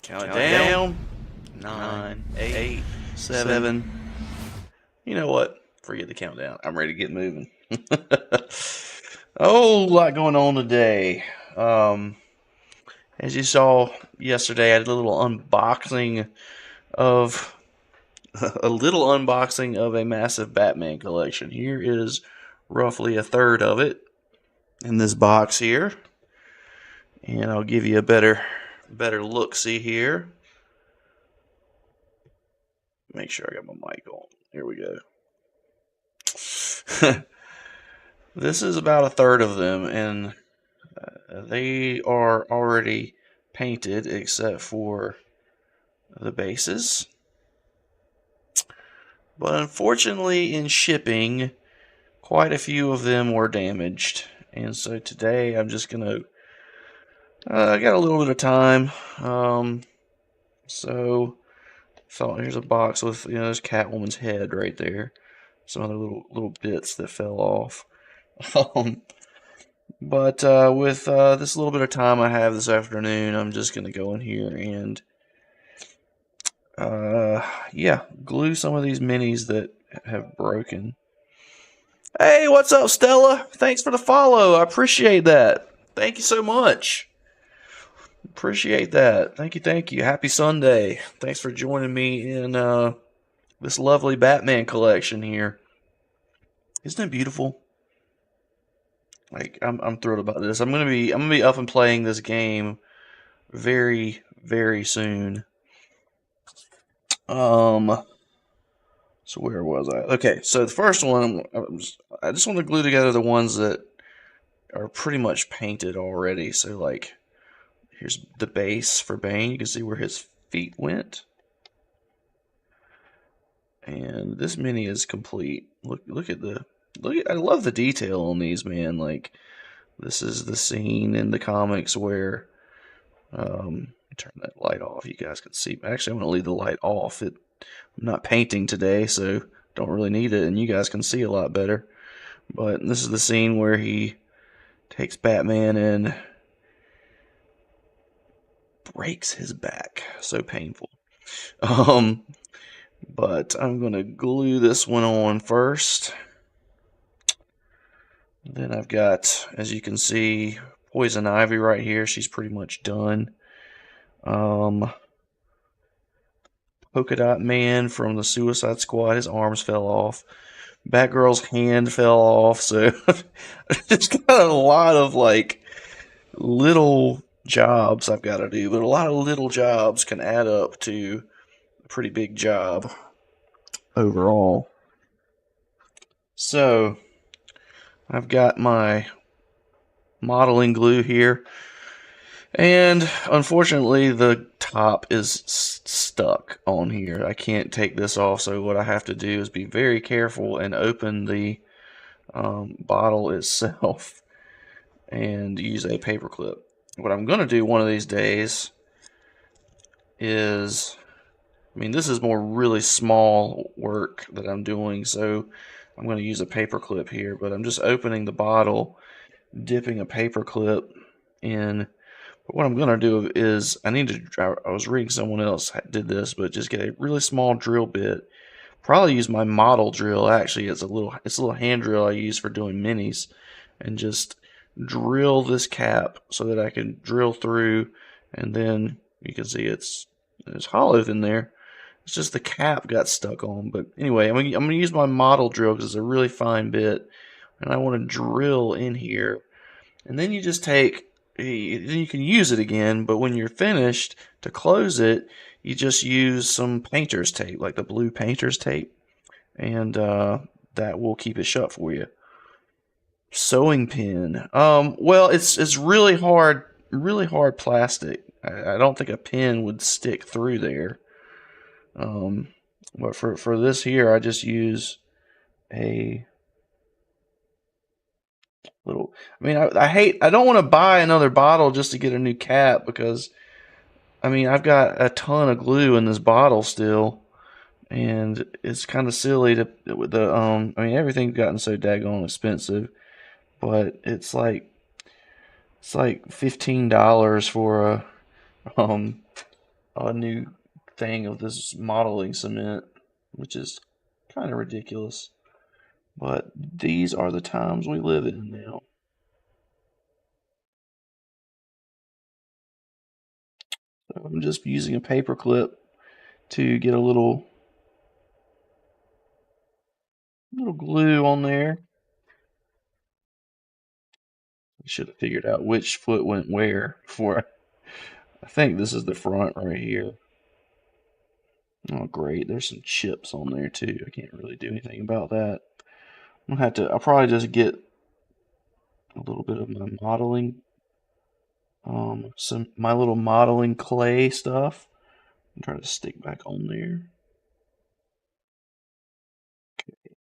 Count it down. 9, 8, 7. You know what? Forget the countdown. I'm ready to get moving. Oh, a lot going on today. As you saw yesterday, I did a little unboxing of a massive Batman collection. Here is roughly a third of it in this box here, and I'll give you a better look-see here. Make sure I got my mic on. Here we go. This is about a third of them, and they are already painted except for the bases. But unfortunately, in shipping, quite a few of them were damaged. And so today I'm just going to... I got a little bit of time. So here's a box with, there's Catwoman's head right there. Some other little bits that fell off. But with this little bit of time I have this afternoon, I'm just going to go in here and glue some of these minis that have broken. Hey, what's up, Stella? Thanks for the follow. I appreciate that. Thank you so much. Appreciate that. Thank you. Happy Sunday. Thanks for joining me in this lovely Batman collection here. Isn't it beautiful? Like, I'm thrilled about this. I'm gonna be up and playing this game very, very soon. So where was I? Okay, so the first one, I just want to glue together the ones that are pretty much painted already. So, like, here's the base for Bane. You can see where his feet went. And this mini is complete. Look at I love the detail on these, man. Like, this is the scene in the comics where turn that light off. You guys can see. Actually, I'm going to leave the light off. I'm not painting today, so don't really need it, and you guys can see a lot better. But this is the scene where he takes Batman and breaks his back. So painful. But I'm going to glue this one on first. Then I've got, as you can see, Poison Ivy right here. She's pretty much done. Polka Dot Man from the Suicide Squad, his arms fell off. Batgirl's hand fell off. So it's got a lot of, like, little jobs I've got to do. But a lot of little jobs can add up to a pretty big job overall. So I've got my modeling glue here, and unfortunately the top is stuck on here. I can't take this off, so what I have to do is be very careful and open the bottle itself and use a paper clip. What I'm going to do one of these days is, this is more really small work that I'm doing, so I'm going to use a paper clip here, but I'm just opening the bottle, dipping a paper clip in. But what I'm going to do is, I was reading someone else did this, but just get a really small drill bit. Probably use my model drill. Actually, it's a little hand drill I use for doing minis, and just drill this cap so that I can drill through, and then you can see it's hollow in there. It's just the cap got stuck on. But anyway, I'm going to use my model drill because it's a really fine bit. And I want to drill in here. And then you just then you can use it again. But when you're finished, to close it, you just use some painter's tape, like the blue painter's tape. And that will keep it shut for you. Sewing pin. Well, it's really hard plastic. I don't think a pin would stick through there. But for this here, I just use a little. I don't want to buy another bottle just to get a new cap, because I've got a ton of glue in this bottle still, and it's kind of silly to everything's gotten so daggone expensive, but it's like $15 for a a new thing of this modeling cement, which is kind of ridiculous. But these are the times we live in now. So I'm just using a paper clip to get a little glue on there. I should have figured out which foot went where before. I think this is the front right here. Oh, great. There's some chips on there, too. I can't really do anything about that. I'll probably just get a little bit of my modeling, my little modeling clay stuff, and try to stick back on there. Okay.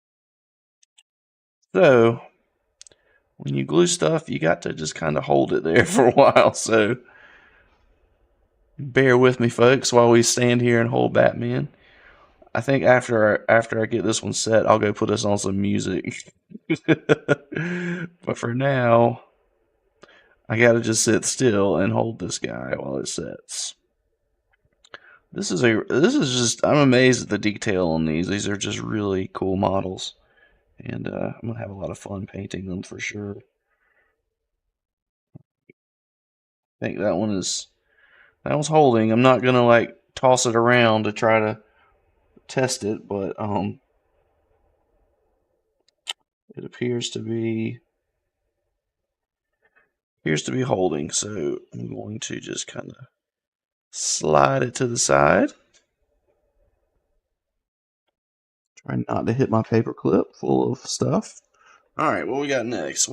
So, when you glue stuff, you got to just kind of hold it there for a while. So, bear with me, folks, while we stand here and hold Batman. I think after I get this one set, I'll go put us on some music. But for now, I gotta just sit still and hold this guy while it sets. This is just, I'm amazed at the detail on these. These are just really cool models, and I'm gonna have a lot of fun painting them for sure. I think that one's holding. I'm not gonna like toss it around to try to test it, but it appears to be holding. So I'm going to just kind of slide it to the side. Try not to hit my paper clip full of stuff. All right, what we got next?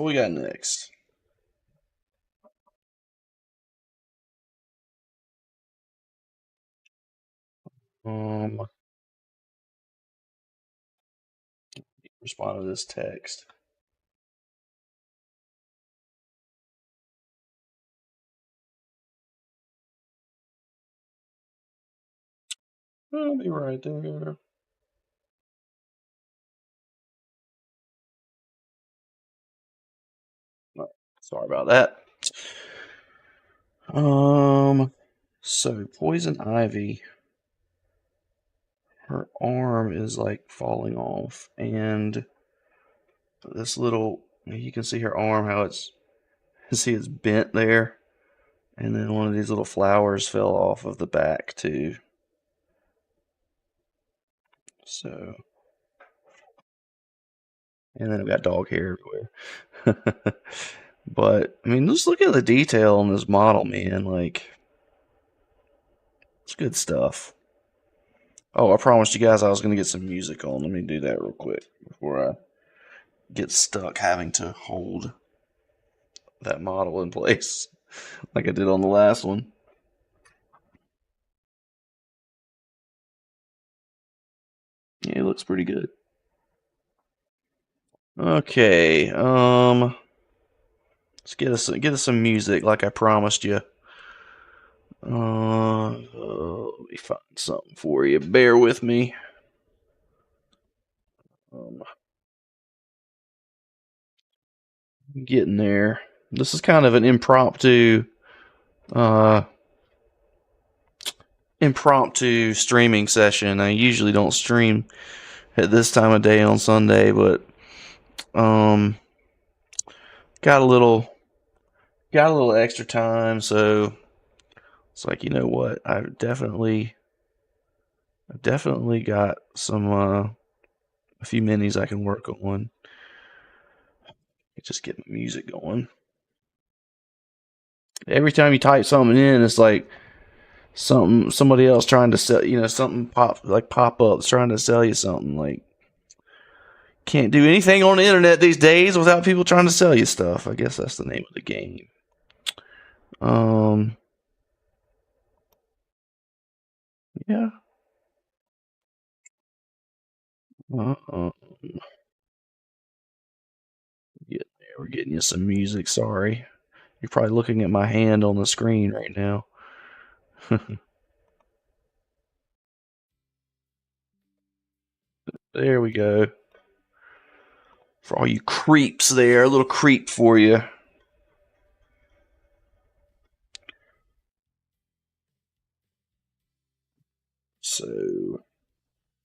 Respond to this text. I'll be right there. Sorry about that. So Poison Ivy, her arm is like falling off, and this little, you can see her arm, how it's bent there, and then one of these little flowers fell off of the back too. So, and then I've got dog hair everywhere. But I mean, just look at the detail on this model, man. Like, it's good stuff. Oh, I promised you guys I was going to get some music on. Let me do that real quick before I get stuck having to hold that model in place like I did on the last one. Yeah, it looks pretty good. Okay, let's get us some music like I promised you. Let me find something for you. Bear with me. Getting there. This is kind of an impromptu streaming session. I usually don't stream at this time of day on Sunday, but got a little extra time, so it's like, you know what? I've definitely got some a few minis I can work on. Just get my music going. Every time you type something in, it's like somebody else trying to sell, something pop ups trying to sell you something. Like, can't do anything on the internet these days without people trying to sell you stuff. I guess that's the name of the game. Yeah. We're getting you some music. Sorry. You're probably looking at my hand on the screen right now. There we go. For all you creeps there, a little creep for you.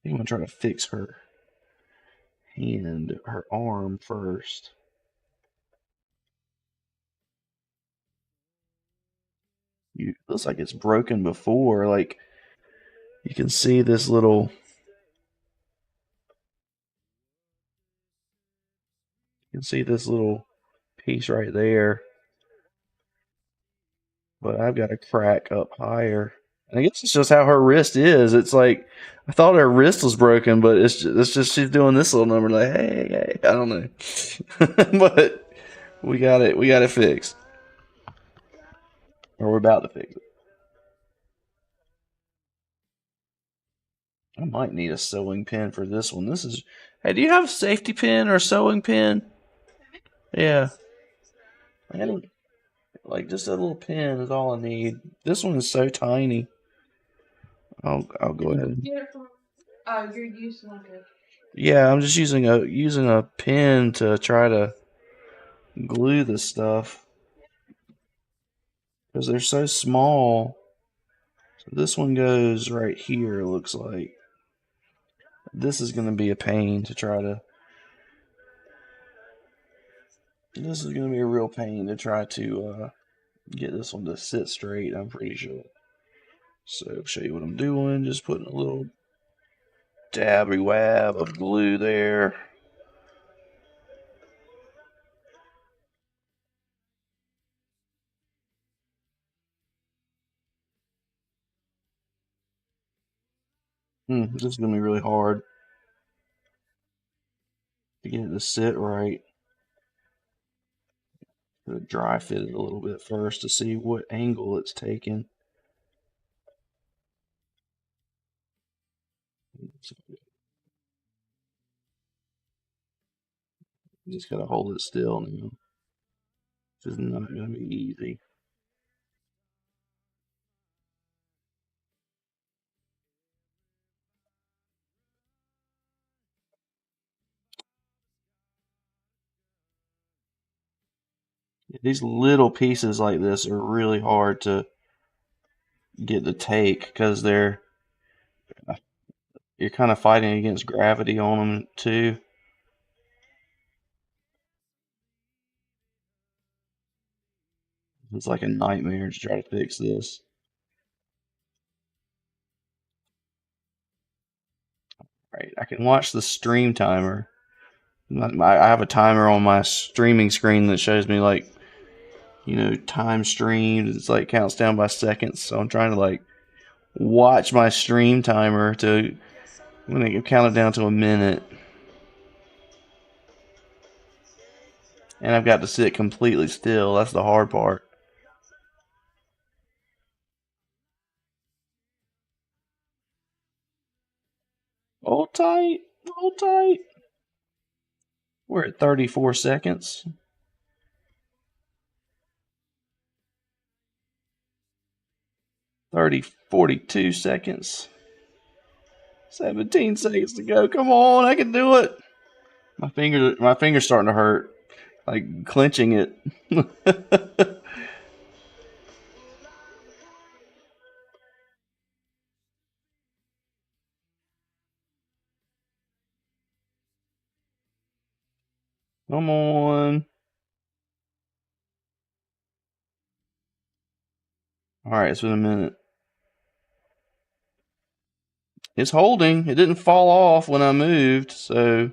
I'm gonna try to fix her hand, her arm first. Looks like it's broken before. Like you can see this little. You can see this little piece right there, but I've got a crack up higher. And I guess it's just how her wrist is. It's like I thought her wrist was broken, but it's just she's doing this little number like hey, I don't know, but we got it fixed, or we're about to fix it. I might need a sewing pin for this one. This is. Hey, do you have a safety pin or a sewing pin? Yeah. I don't like just a little pin is all I need. This one is so tiny. I'll go ahead. You're using like a. Yeah, I'm just using a pin to try to glue this stuff because they're so small. So this one goes right here. It looks like this is going to be a pain to try to. This is going to be a real pain to try to get this one to sit straight. I'm pretty sure. So I'll show you what I'm doing. Just putting a little dabby wab of glue there. This is going to be really hard to get it to sit right. Dry fit it a little bit first to see what angle it's taking. You just gotta hold it still now. This is not gonna be easy. These little pieces like this are really hard to get to take because you're kind of fighting against gravity on them too. It's like a nightmare to try to fix this. Right, I can watch the stream timer. I have a timer on my streaming screen that shows me like, time streamed. It's like counts down by seconds. So I'm trying to like watch my stream timer to. I'm gonna count it down to a minute. And I've got to sit completely still. That's the hard part. Hold tight. Hold tight. We're at 34 seconds. 42 seconds. 17 seconds to go. Come on, I can do it. My finger's starting to hurt. Like clenching it. Come on. Alright, it's been a minute. It's holding. It didn't fall off when I moved, so.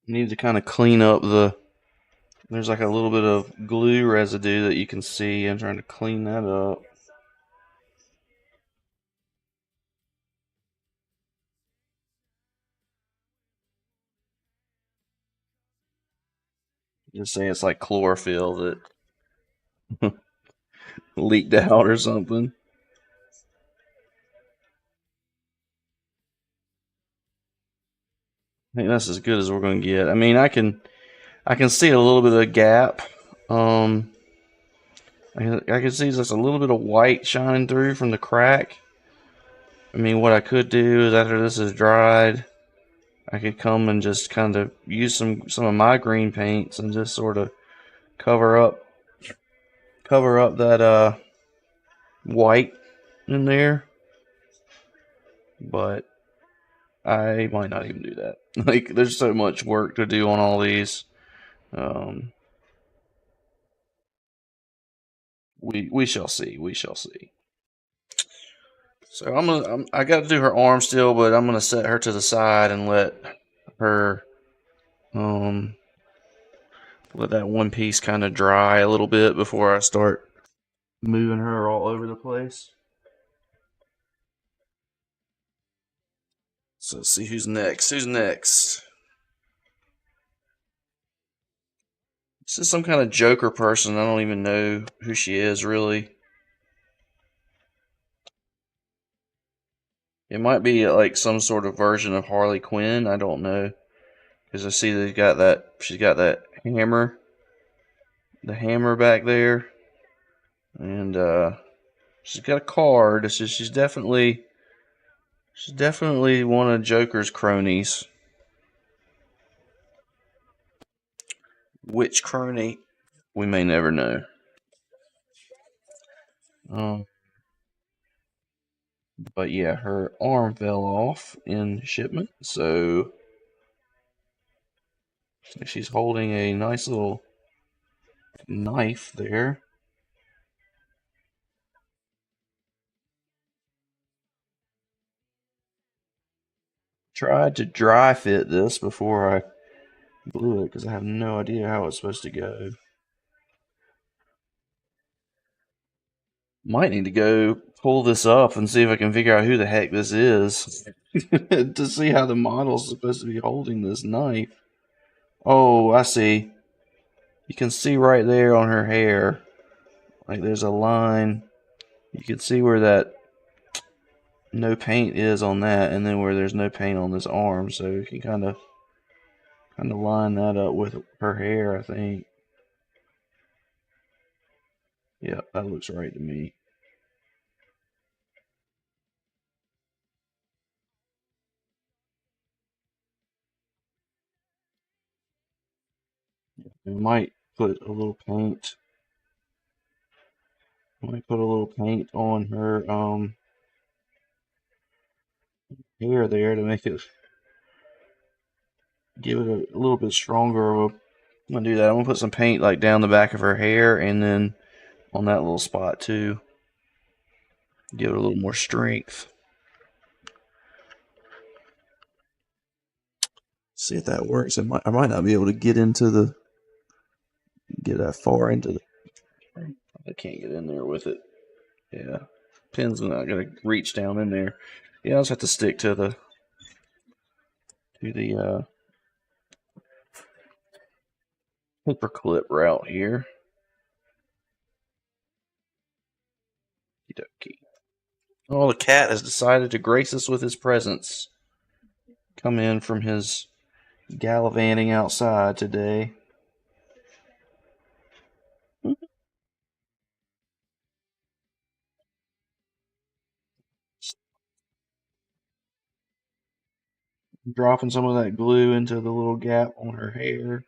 Need to kind of clean up there's like a little bit of glue residue that you can see. I'm trying to clean that up. Just say it's like chlorophyll that leaked out or something. I think that's as good as we're going to get. I mean, I can see a little bit of gap. I can see just a little bit of white shining through from the crack. I mean, what I could do is after this is dried, I could come and just kind of use some of my green paints and just sort of cover up that white in there, but I might not even do that. Like, there's so much work to do on all these. We shall see. We shall see. So I got to do her arm still, but I'm gonna set her to the side and let her let that one piece kind of dry a little bit before I start moving her all over the place. So let's see who's next. Who's next? This is some kind of Joker person. I don't even know who she is, really. It might be like some sort of version of Harley Quinn. I don't know. Because I see she's got that hammer. The hammer back there. And she's got a card. She's definitely one of Joker's cronies. Which crony? We may never know. But yeah, her arm fell off in shipment, so she's holding a nice little knife there. Tried to dry fit this before I glue it because I have no idea how it's supposed to go. Might need to go pull this up and see if I can figure out who the heck this is to see how the model's supposed to be holding this knife. Oh, I see. You can see right there on her hair, like there's a line. You can see where that no paint is on that, and then where there's no paint on this arm. So you can kind of line that up with her hair, I think. Yeah, that looks right to me. We might put a little paint. Might put a little paint on her hair there to make it give it a little bit stronger of a. I'm gonna do that. I'm gonna put some paint like down the back of her hair and then on that little spot too. Give it a little more strength. See if that works. I might not be able to get that far into the. I can't get in there with it. Yeah, pin's not gonna reach down in there. Yeah, I'll just have to stick to the paper clip route here. Oh, the cat has decided to grace us with his presence. Come in from his gallivanting outside today. Dropping some of that glue into the little gap on her hair.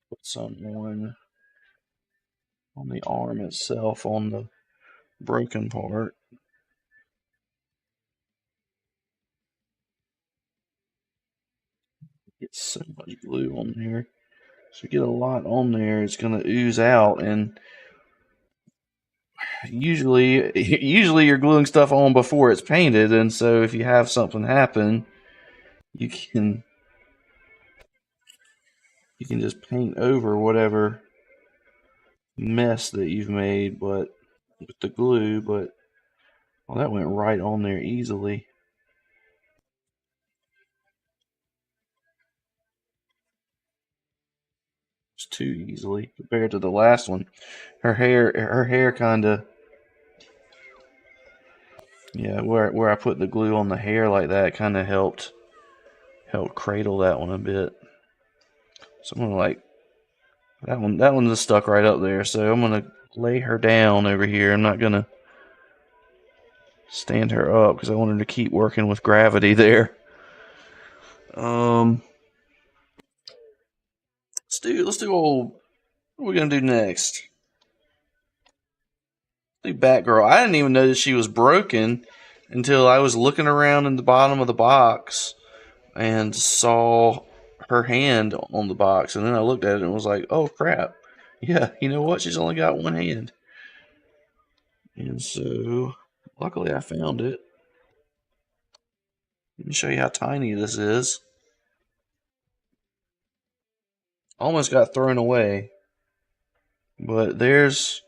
Put some on the arm itself, on the broken part. Get so much glue on there. So you get a lot on there, it's going to ooze out, and usually you're gluing stuff on before it's painted, and so if you have something happen, you can just paint over whatever mess that you've made, but with the glue. But well, that went right on there easily. It's too easily compared to the last one. Her hair kind of, yeah, where I put the glue on the hair like that kind of helped cradle that one a bit. So I'm gonna like that one's just stuck right up there. So I'm gonna lay her down over here. I'm not gonna stand her up because I wanted to keep working with gravity there. Let's do old. What are we gonna do next? Do Batgirl. I didn't even notice she was broken until I was looking around in the bottom of the box and saw her hand on the box, and then I looked at it and was like, "Oh crap! Yeah, you know what? She's only got one hand." And so, luckily, I found it. Let me show you how tiny this is. Almost got thrown away, but there's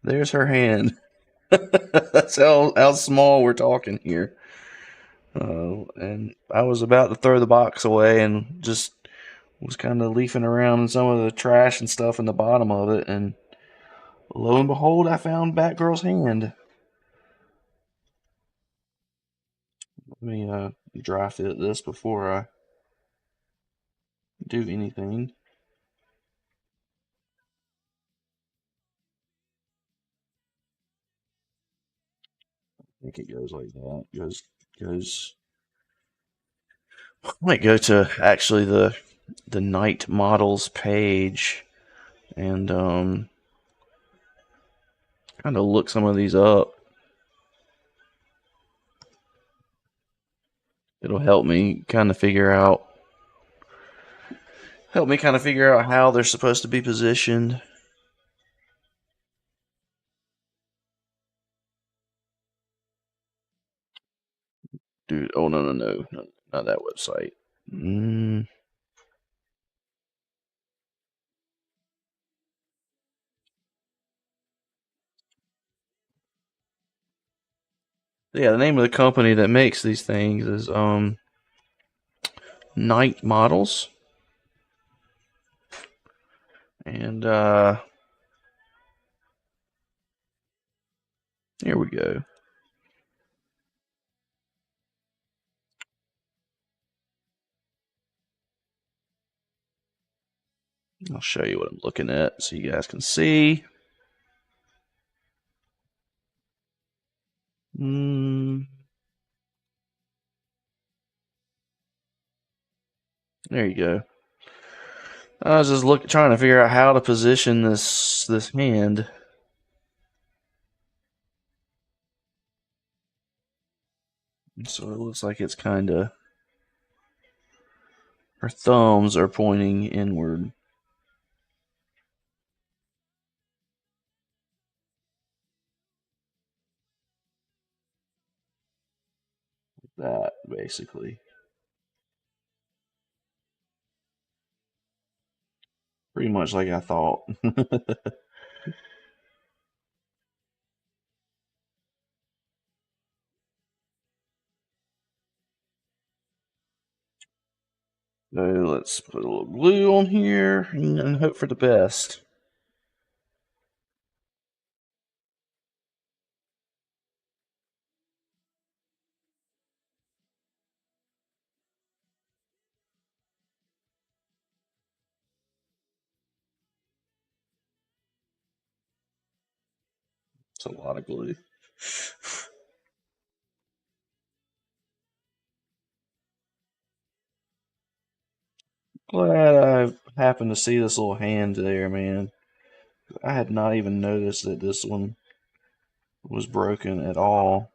her hand. That's how small we're talking here. And I was about to throw the box away and just was kind of leafing around in some of the trash and stuff in the bottom of it, and lo and behold, I found Batgirl's hand. Let me dry fit this before I do anything. I think it goes like that. Goes. I might go to actually the Night Models page and kind of look some of these up. It'll help me kind of figure out how they're supposed to be positioned. Dude, oh no, not that website. Yeah, the name of the company that makes these things is Night Models, and here we go. I'll show you what I'm looking at so you guys can see. There you go. I was just trying to figure out how to position this hand. So it looks like it's kind of, her thumbs are pointing inward. That basically. Pretty much like I thought. So let's put a little glue on here and hope for the best. It's a lot of glue. Glad I happened to see this little hand there, man. I had not even noticed that this one was broken at all.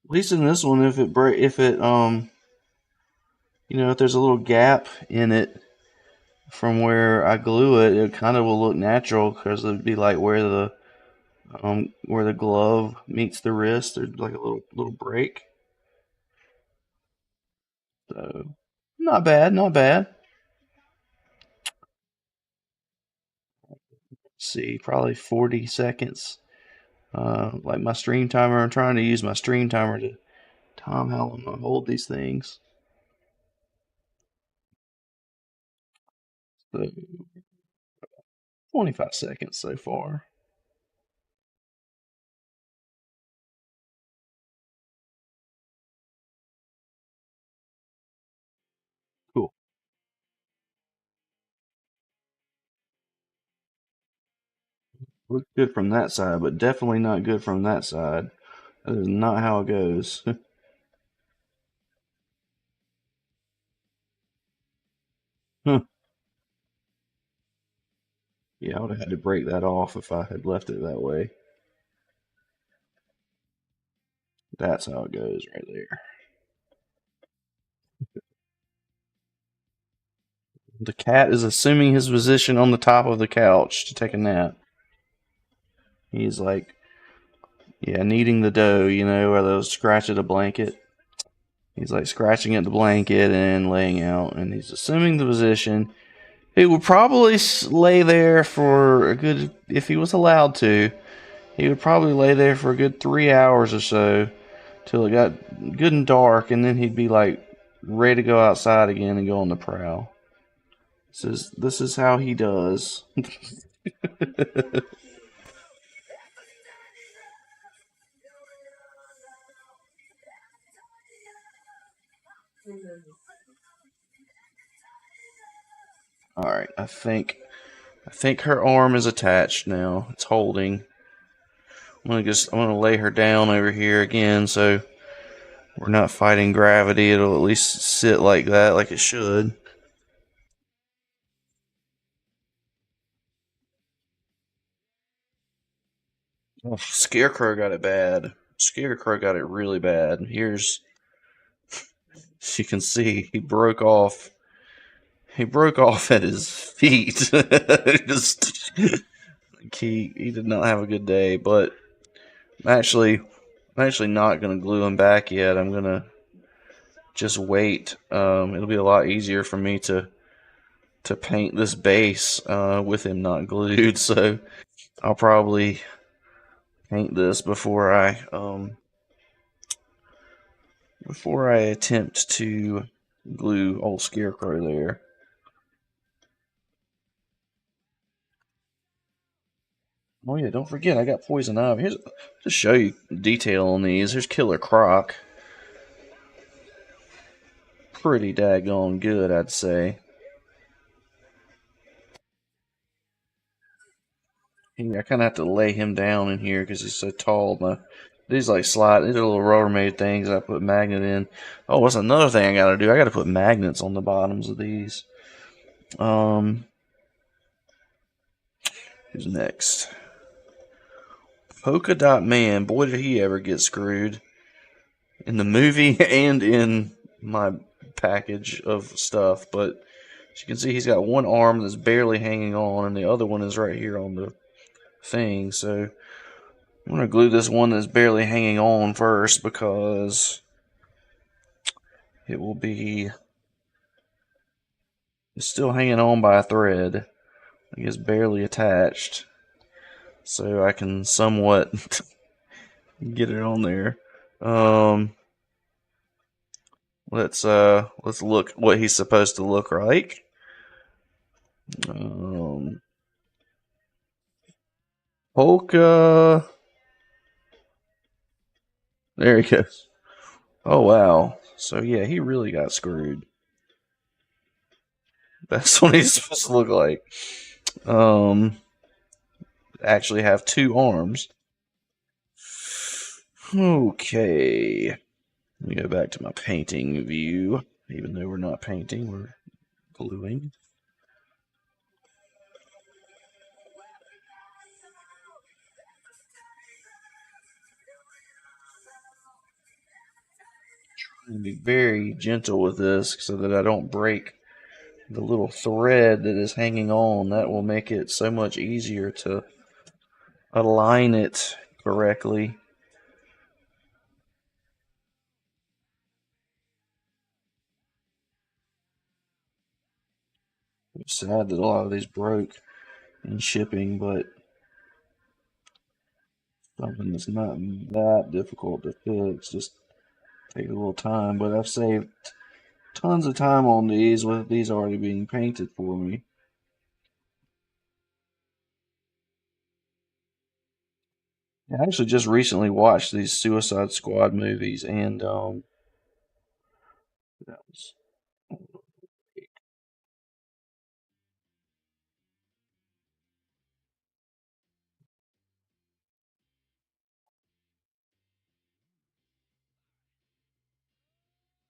At least in this one, if it if there's a little gap in it from where I glue it, it kind of will look natural because it'd be like where the glove meets the wrist. There's like a little break. So not bad, not bad. Let's see, probably 40 seconds. Like my stream timer. I'm trying to use my stream timer to time how long I hold these things. So 25 seconds so far. Looks good from that side, but definitely not good from that side. That is not how it goes. Huh. Yeah, I would have had to break that off if I had left it that way. That's how it goes right there. The cat is assuming his position on the top of the couch to take a nap. He's like, yeah, kneading the dough, where they'll scratch at a blanket. He's like scratching at the blanket and laying out, and he's assuming the position. He would probably lay there for a good, if he was allowed to, he would probably lay there for a good 3 hours or so till it got good and dark, and then he'd be like ready to go outside again and go on the prowl. This is how he does. All right, I think her arm is attached now. It's holding. I'm gonna lay her down over here again, so we're not fighting gravity. It'll at least sit like that, like it should. Oh, Scarecrow got it bad. Scarecrow got it really bad. You can see he broke off. He broke off at his feet. Just he did not have a good day. But I'm actually not gonna glue him back yet. I'm gonna just wait. It'll be a lot easier for me to paint this base with him not glued. So I'll probably paint this before I attempt to glue old Scarecrow there. Oh yeah, don't forget I got Poison Ivy. Here's to show you detail on these. Here's Killer Croc. Pretty daggone good, I'd say. I kind of have to lay him down in here because he's so tall. These like slide. These are little Rubbermaid things I put magnet in. Oh, what's another thing I gotta do? I gotta put magnets on the bottoms of these. Um, who's next? Polka Dot Man. Boy, did he ever get screwed in the movie and in my package of stuff. But as you can see, he's got one arm that's barely hanging on, and the other one is right here on the thing. So I'm gonna glue this one that's barely hanging on first because it will be. It's still hanging on by a thread. It's barely attached, so I can somewhat get it on there. Um, let's look what he's supposed to look like. Um, Polka. There he goes. Oh wow. So yeah, he really got screwed. That's what he's supposed to look like. Um, actually have two arms. Okay. Let me go back to my painting view. Even though we're not painting, we're gluing. Trying to be very gentle with this so that I don't break the little thread that is hanging on. That will make it so much easier to align it correctly. It's sad that a lot of these broke in shipping, but something that's not that difficult to fix. Just take a little time. But I've saved tons of time on these with these already being painted for me. I actually just recently watched these Suicide Squad movies, and that was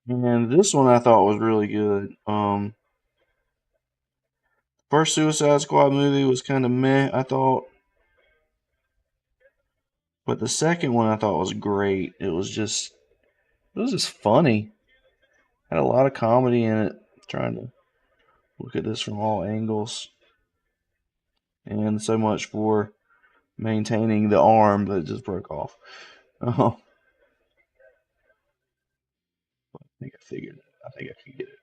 And this one I thought was really good. First Suicide Squad movie was kind of meh, I thought. But the second one I thought was great. It was just funny. Had a lot of comedy in it. Trying to look at this from all angles. And so much for maintaining the arm that just broke off. Oh, I think I figured it. I think I can get it.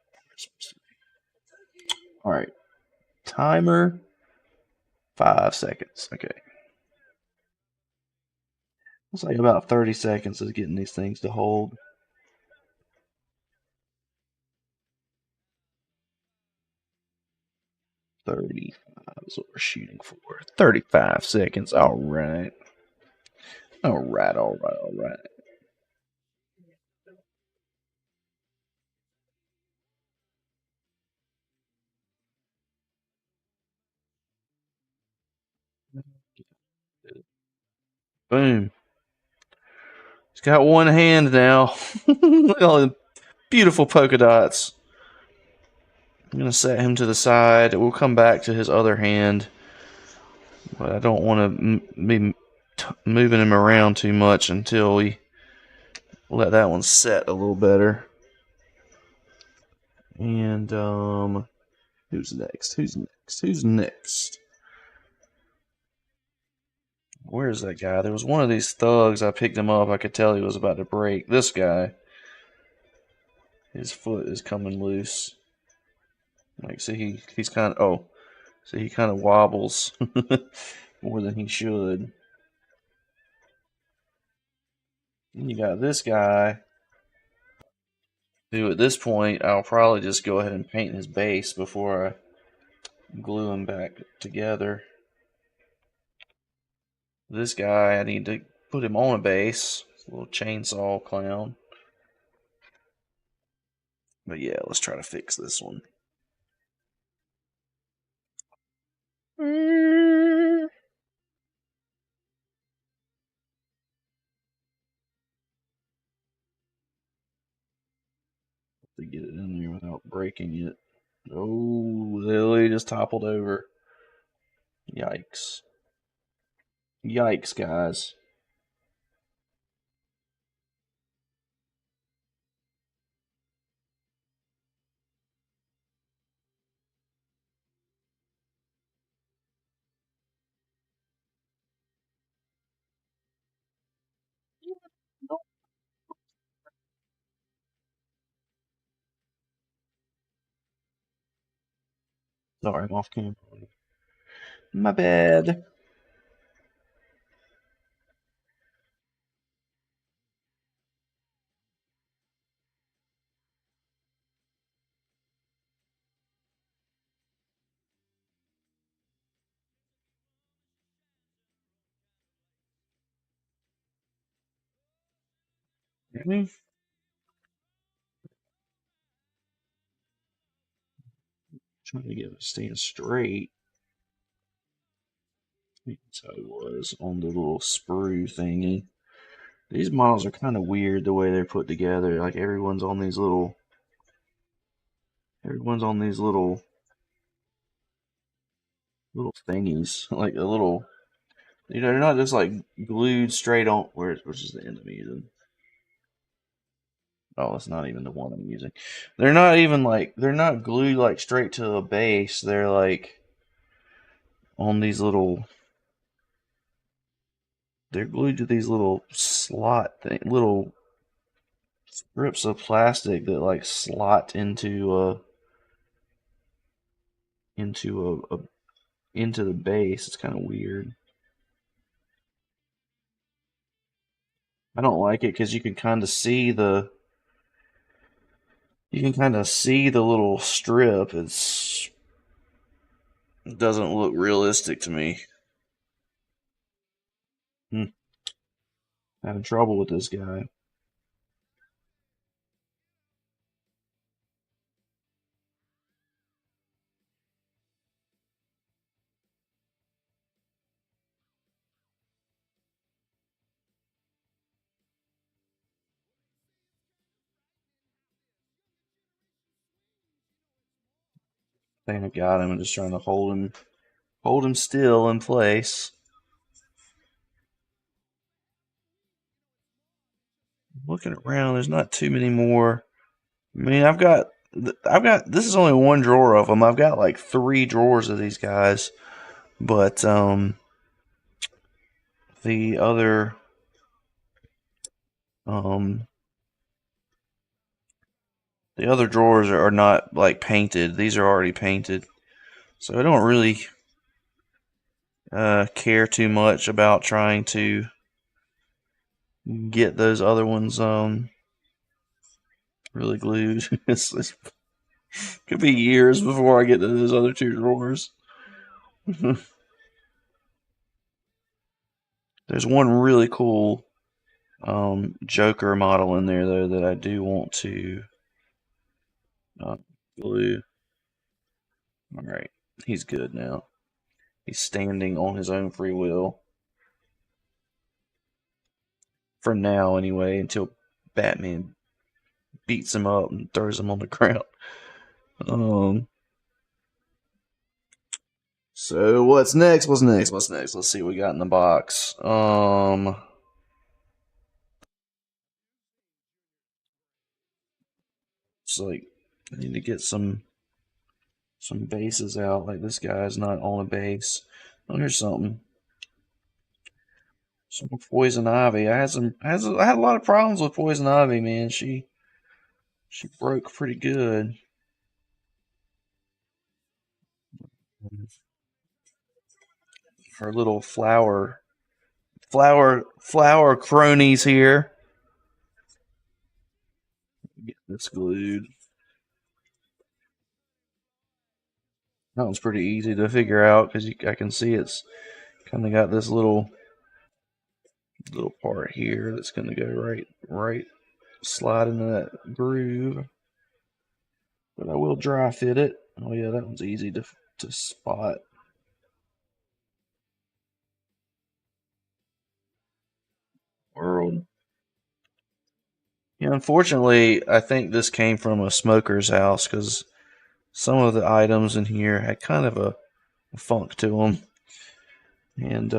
All right. Timer 5 seconds. Okay. Looks like about 30 seconds is getting these things to hold. 35 is what we're shooting for. 35 seconds. All right. All right. All right. All right. Boom. He's got one hand now. Look at all the beautiful polka dots. I'm going to set him to the side. We'll come back to his other hand. But I don't want to be moving him around too much until we let that one set a little better. And who's next? Who's next? Who's next? Where's that guy? There was one of these thugs. I picked him up. I could tell he was about to break. This guy. His foot is coming loose. Like, see, he's kind of. Oh, see, he kind of wobbles more than he should. And you got this guy, who at this point I'll probably just go ahead and paint his base before I glue him back together. This guy, I need to put him on a base. Little chainsaw clown. But yeah, let's try to fix this one. To get it in there without breaking it. Oh, Lily just toppled over. Yikes. Yikes, guys. Sorry, I'm off camera. My bad. Trying to get it to stand straight. That's how it was on the little sprue thingy. These models are kind of weird the way they're put together. Like everyone's on these little thingies. Like a little, they're not just like glued straight on. Which is the end I'm using? Oh, it's not even the one I'm using. They're not even like, they're not glued like straight to a base. They're like on these little, they're glued to these little little strips of plastic that like slot into into the base. It's kind of weird. I don't like it because you can kind of see the little strip. It doesn't look realistic to me. Having trouble with this guy. think I got him. I'm just trying to hold him still in place. Looking around, there's not too many more. I mean, I've got. This is only one drawer of them. I've got like 3 drawers of these guys, but the other drawers are not like painted. These are already painted, so I don't really care too much about trying to get those other ones really glued. It could be years before I get to those other 2 drawers. There's one really cool Joker model in there though that I do want to glue. All right, he's good now. He's standing on his own free will. For now, anyway, until Batman beats him up and throws him on the ground. So what's next? What's next? Let's see what we got in the box. It's like I need to get some bases out. Like this guy's not on a base. Oh, here's something. Some Poison Ivy. I had a lot of problems with Poison Ivy, man. She broke pretty good. Her little flower cronies here. Get this glued. That one's pretty easy to figure out because I can see it's kind of got this little part here that's going to go right slide into that groove. But I will dry fit it. Oh yeah, that one's easy to spot. World. Yeah, unfortunately, I think this came from a smoker's house because some of the items in here had kind of a funk to them, and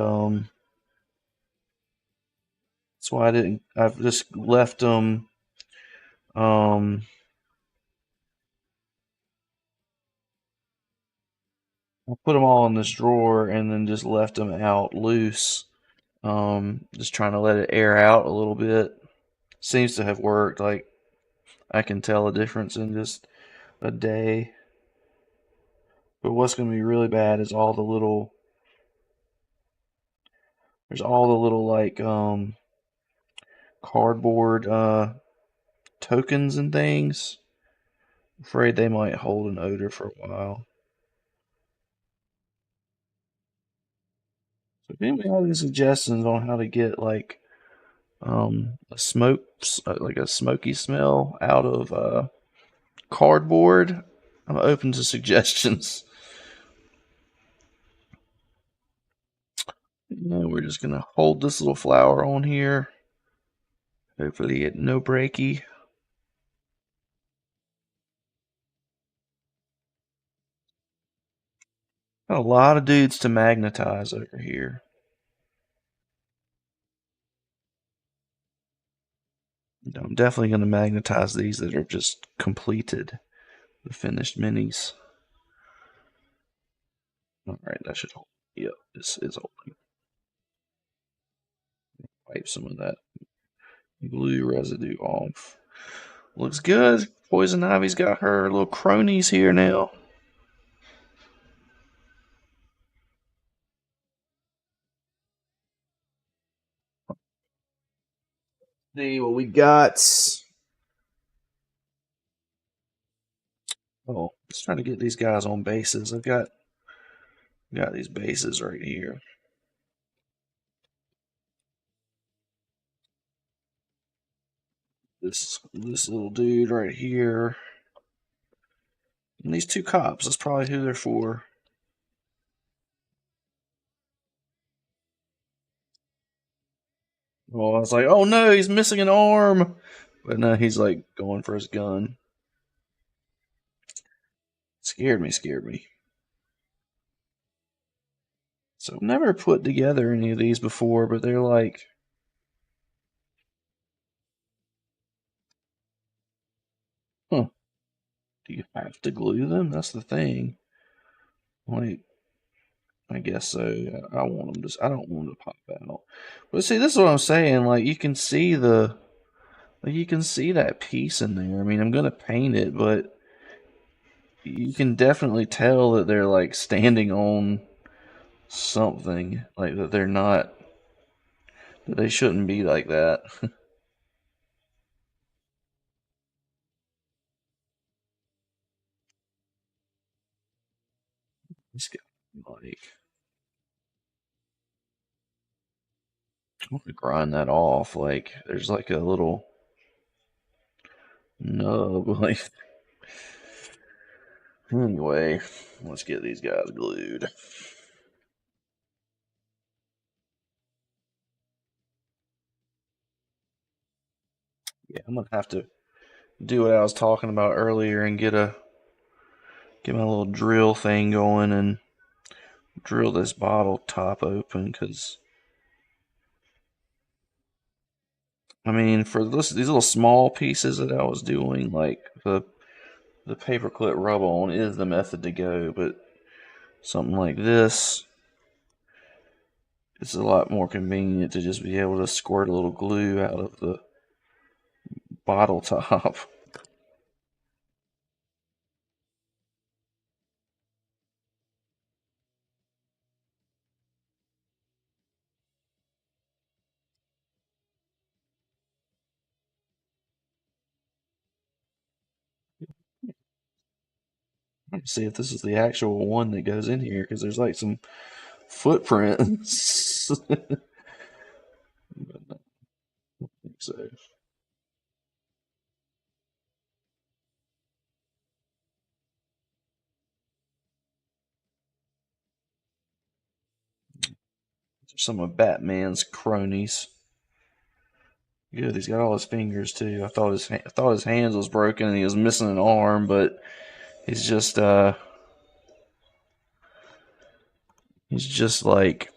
that's why I've just left them. I put them all in this drawer and then just left them out loose. Just trying to let it air out a little bit. Seems to have worked. Like I can tell a difference in just a day. But what's going to be really bad is all the little. There's all the little like cardboard tokens and things. I'm afraid they might hold an odor for a while. So if anybody has any suggestions on how to get like a smoky smell out of cardboard, I'm open to suggestions. We're just gonna hold this little flower on here. Hopefully it no breaky. Got a lot of dudes to magnetize over here. I'm definitely going to magnetize these that are just completed, the finished minis. Alright, that should hold. Yep, this is holding. Wipe some of that glue residue off. Looks good. Poison Ivy's got her little cronies here now. See what we got. Oh, let's try to get these guys on bases. I've got these bases right here. This little dude right here. And these 2 cops, that's probably who they're for. Well, I was like, oh no, he's missing an arm. But no, he's like going for his gun. Scared me. So I've never put together any of these before, but they're like, huh, do you have to glue them? That's the thing. Like, I guess so. I want them to. I don't want them to pop out. But see, this is what I'm saying. Like, you can see that piece in there. I mean, I'm gonna paint it, but you can definitely tell that they're like standing on something. Like that they're not. That they shouldn't be like that. It's got like. I'm gonna grind that off. Like, there's like a little nub. Like, anyway, let's get these guys glued. Yeah, I'm gonna have to do what I was talking about earlier and get my little drill thing going and drill this bottle top open because I mean for these little small pieces that I was doing, like the paperclip rub on is the method to go, but something like this, it's a lot more convenient to just be able to squirt a little glue out of the bottle top. See if this is the actual one that goes in here because there's like some footprints. But I don't think so. Some of Batman's cronies. Good, he's got all his fingers too. I thought his hands was broken and he was missing an arm, but he's just he's just like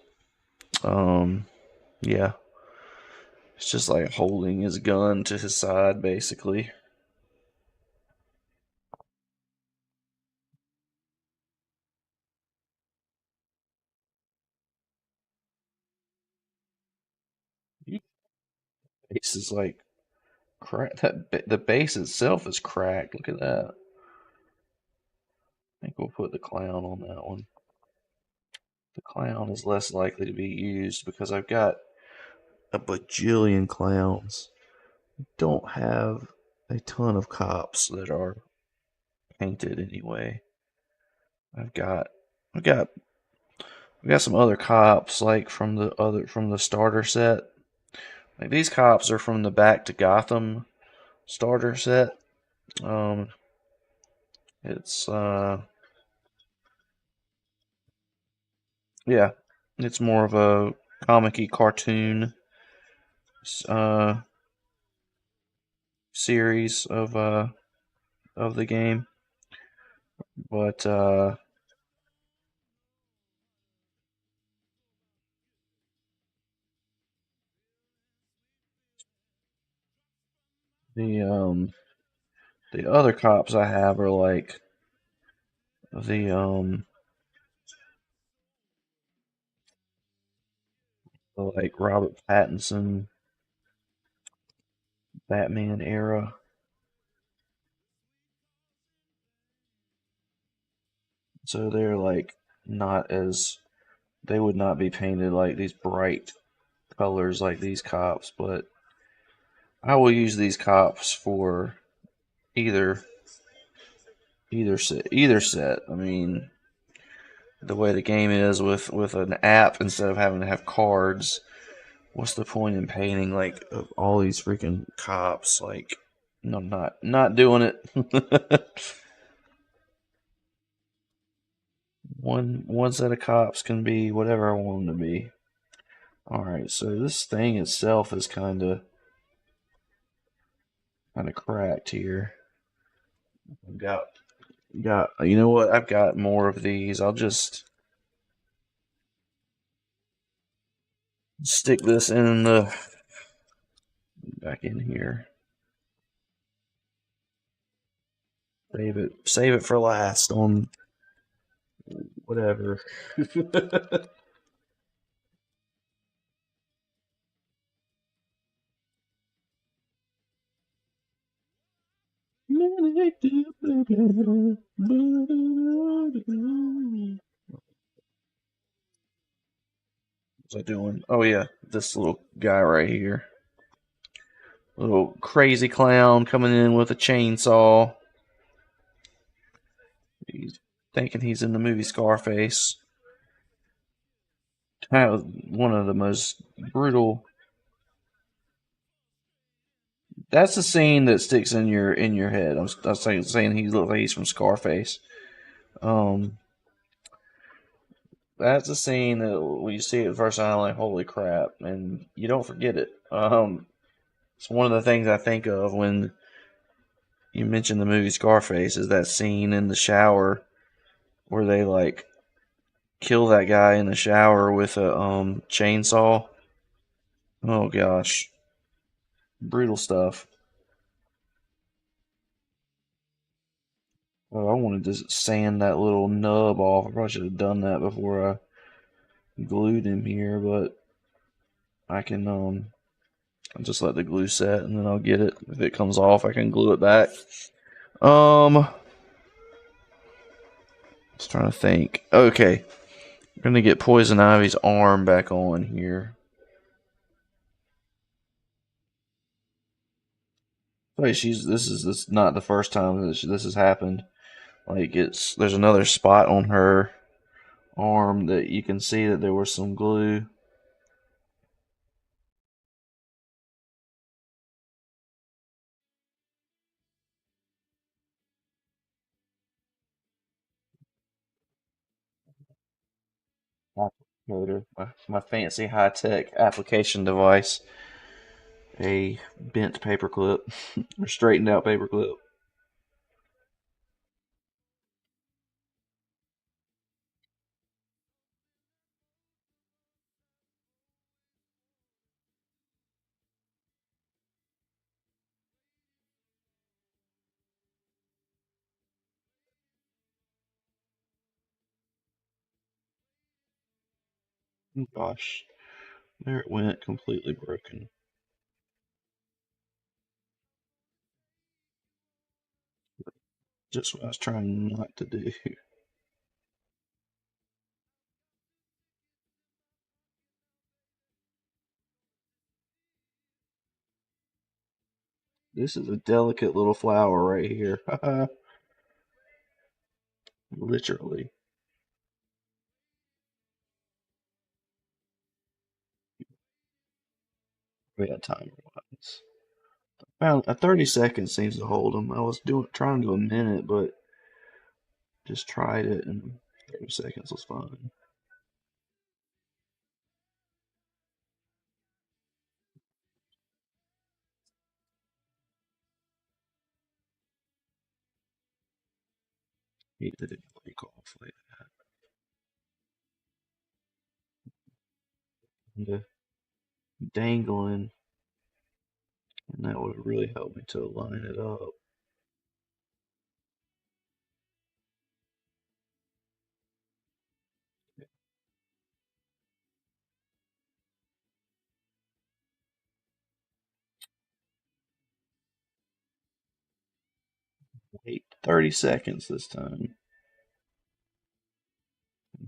um yeah, it's just like holding his gun to his side basically. The base is like crack. The base itself is cracked. Look at that. I think we'll put the clown on that one. The clown is less likely to be used because I've got a bajillion clowns. Don't have a ton of cops that are painted anyway. I've got I've got I've got some other cops like from the starter set. Like these cops are from the Back to Gotham starter set. Um it's yeah, it's more of a comic-y cartoon uh series of the game. But the the other cops I have are the um like Robert Pattinson Batman era. So they're like not as they would not be painted like these bright colors like these cops, but I will use these cops for either either set. I mean, the way the game is with an app instead of having to have cards, what's the point in painting like all these freaking cops? Like, no, not doing it. One set of cops can be whatever I want them to be. All right, so this thing itself is kind of cracked here. I've got You know what? I've got more of these. I'll just stick this in the back in here. Save it for last on whatever. What's I doing? Oh yeah, this little guy right here. Little crazy clown coming in with a chainsaw. He's thinking he's in the movie Scarface. Kind of one of the most brutal. That's the scene that sticks in your head. I was saying he looks like he's from Scarface. Um, that's a scene that when you see it the first time, like holy crap, and you don't forget it. It's one of the things I think of when you mention the movie Scarface is that scene in the shower where they like kill that guy in the shower with a chainsaw. Oh gosh, brutal stuff. Oh, I wanted to sand that little nub off. I probably should have done that before I glued him here, but I can I'll just let the glue set and then I'll get it. If it comes off, I can glue it back. Just trying to think. Okay, I'm gonna get Poison Ivy's arm back on here. Wait, this is not the first time that this has happened. Like there's another spot on her arm that you can see that there was some glue. Applicator, my fancy high tech application device, a bent paperclip or straightened out paperclip. Oh, gosh, there it went, completely broken. Just what I was trying not to do. This is a delicate little flower right here. Literally. We had timer ones. About a 30 seconds seems to hold them. I was trying to do a minute, but just tried it and 30 seconds was fine. Hate that it break off like that. Dangling, and that would really help me to line it up. 30 seconds this time.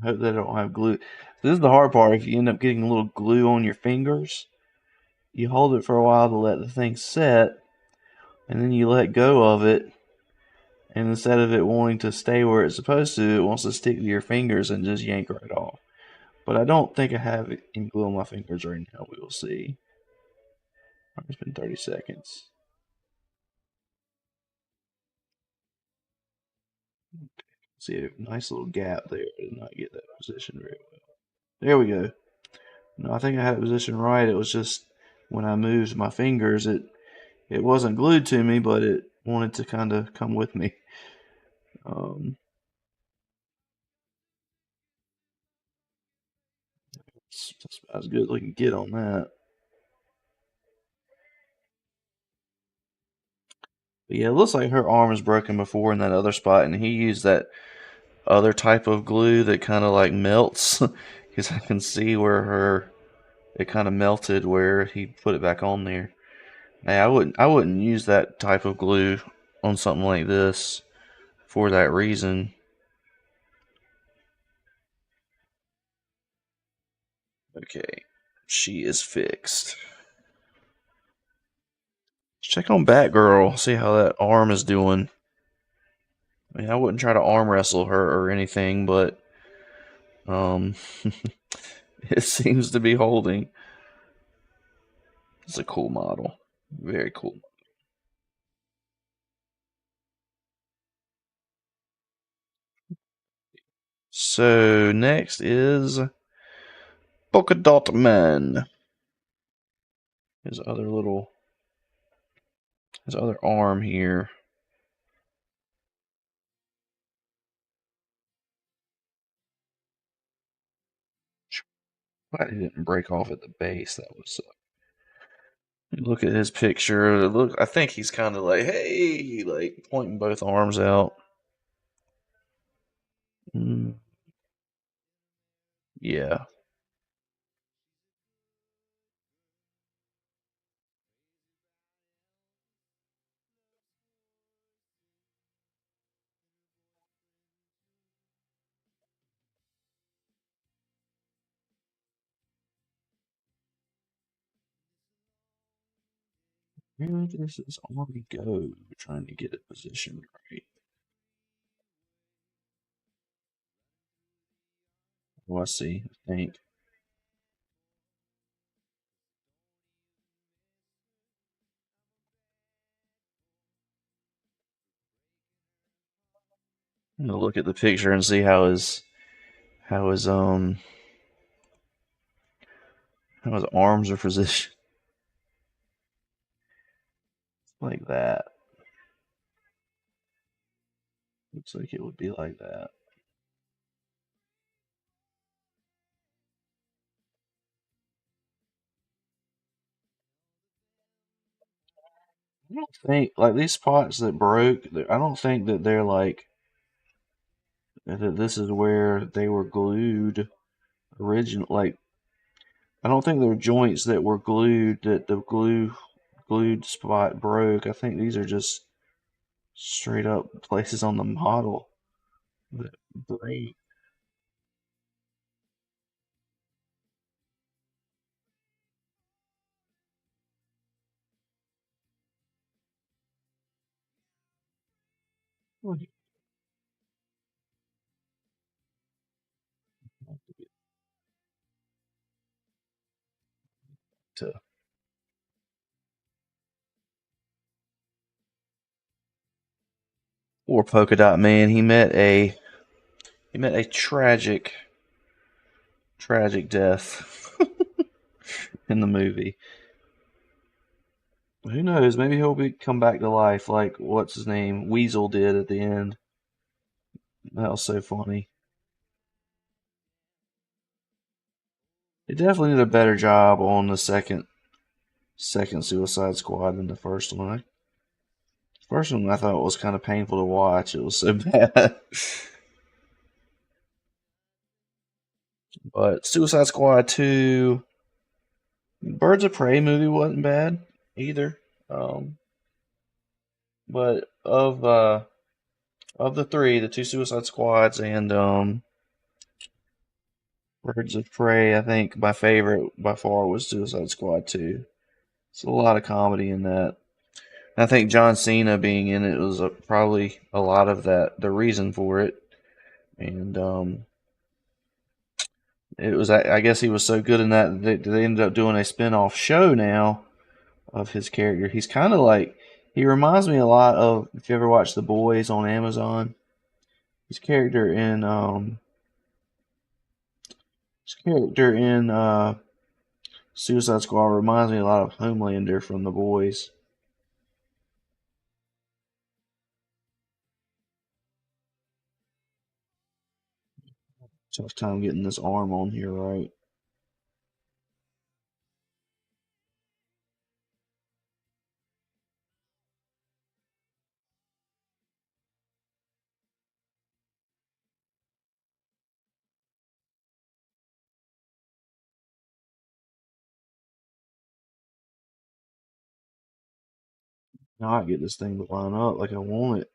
Hope they don't have glue. This is the hard part. If you end up getting a little glue on your fingers, you hold it for a while to let the thing set, and then you let go of it, and instead of it wanting to stay where it's supposed to, it wants to stick to your fingers and just yank right off. But I don't think I have any glue on my fingers right now. We will see. It's been 30 seconds. See a nice little gap there. I did not get that position very well. There we go. No, I think I had it positioned right. It was just when I moved my fingers, it wasn't glued to me, but it wanted to kind of come with me. Um, that's about as good as we can get on that. But yeah, it looks like her arm is broken before in that other spot, and he used that other type of glue that kind of like melts, because I can see where it kind of melted where he put it back on there. Now I wouldn't use that type of glue on something like this for that reason. Okay, she is fixed. Let's check on Batgirl, see how that arm is doing. I mean, I wouldn't try to arm wrestle her or anything, but um, it seems to be holding. It's a cool model, very cool. So next is Polka Dot Man. His other little, his other arm here. Glad he didn't break off at the base. That was. Look at his picture. Look, I think he's kind of like, hey, like pointing both arms out. Mm, yeah. Where does his arm go? Trying to get it positioned right. Oh, I see. I think. I'm gonna look at the picture and see how his how his arms are positioned like that. Looks like it would be like that. I don't think like these spots that broke. I don't think that they're like that. This is where they were glued original. Like I don't think they're joints that were glued that the glued spot broke. I think these are just straight up places on the model that break. To Poor Polka Dot Man, he met a tragic death in the movie. Who knows? Maybe come back to life like what's his name Weasel did at the end. That was so funny. They definitely did a better job on the second Suicide Squad than the first one. First one I thought was kind of painful to watch. It was so bad. But Suicide Squad 2, Birds of Prey movie wasn't bad either. Um, but of the three, the two Suicide Squads and Birds of Prey, I think my favorite by far was Suicide Squad 2. It's a lot of comedy in that. I think John Cena being in it was probably a lot of that, the reason for it. And it was, I guess he was so good in that they ended up doing a spin off show now of his character. He's kind of like, he reminds me a lot of, if you ever watch The Boys on Amazon, his character in, Suicide Squad reminds me a lot of Homelander from The Boys. Tough time getting this arm on here right. Now I get this thing to line up like I want it.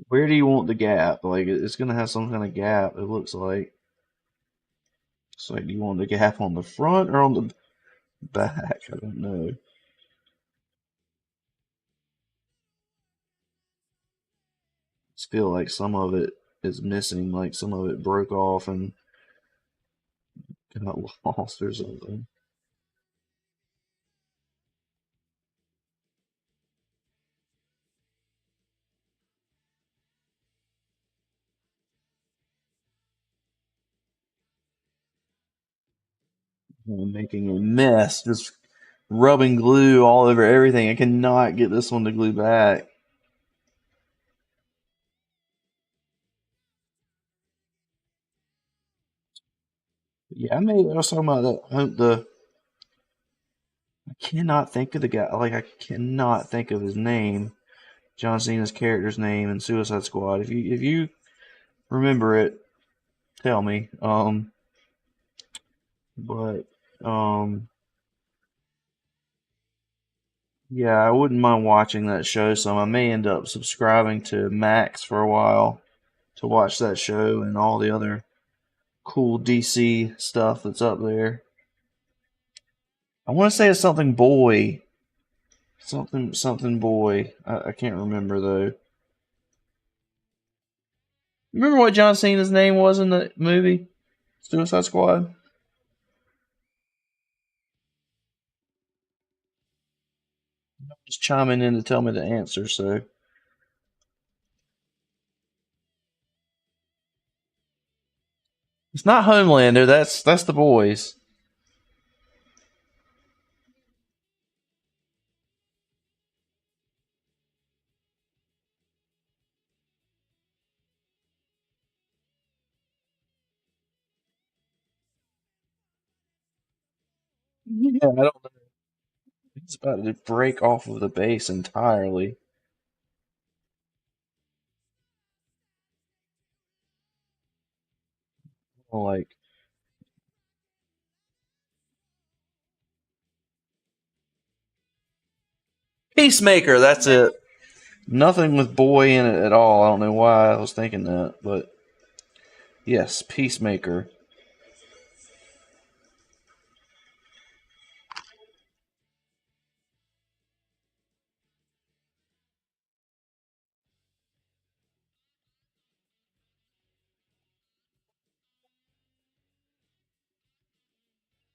Where do you want the gap? Like it's gonna have some kind of gap, it looks like. So like, do you want the gap on the front or on the back? I don't know. Just feel like some of it is missing, like some of it broke off and got lost or something. I'm making a mess, just rubbing glue all over everything. I cannot get this one to glue back. Yeah, I was talking about that. I cannot think of the guy. Like I cannot think of his name. John Cena's character's name in Suicide Squad. If you remember it, tell me. But yeah, I wouldn't mind watching that show some. I may end up subscribing to Max for a while to watch that show and all the other cool DC stuff that's up there. I want to say it's something boy. Something boy. I can't remember though. Remember what John Cena's name was in the movie Suicide Squad? Just chiming in to tell me the answer. So it's not Homelander. That's the boys. Yeah, I don't know. He's about to break off of the base entirely. Like Peacemaker. That's it. Nothing with boy in it at all. I don't know why I was thinking that, but yes, Peacemaker.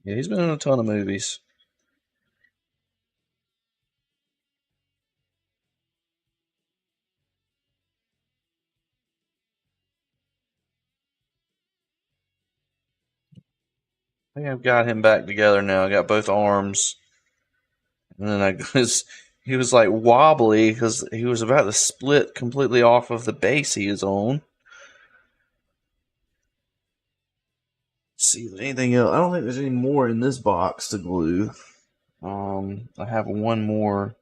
Yeah, he's been in a ton of movies. I think I've got him back together now. I got both arms, and then I was he was like wobbly because he was about to split completely off of the base he is on. Let's see anything else? I don't think there's any more in this box to glue. I have one more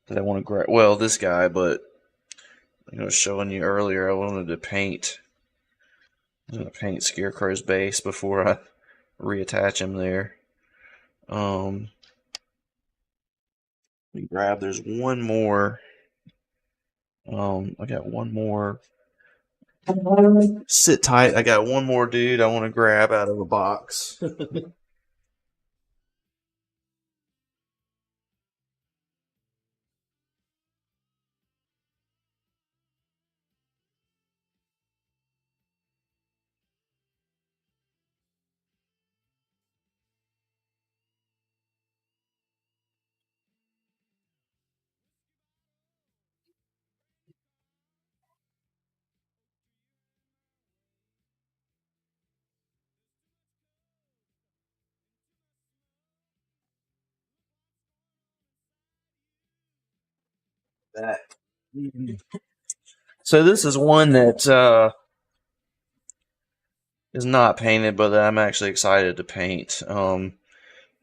that I want to grab. Well, this guy, but I was showing you earlier. I wanted to paint. I'm gonna paint Scarecrow's base before I reattach him there. Um, let me grab. There's one more. I got one more. Sit tight. I got one more dude I want to grab out of a box. that. So this is one that is not painted, but that I'm actually excited to paint.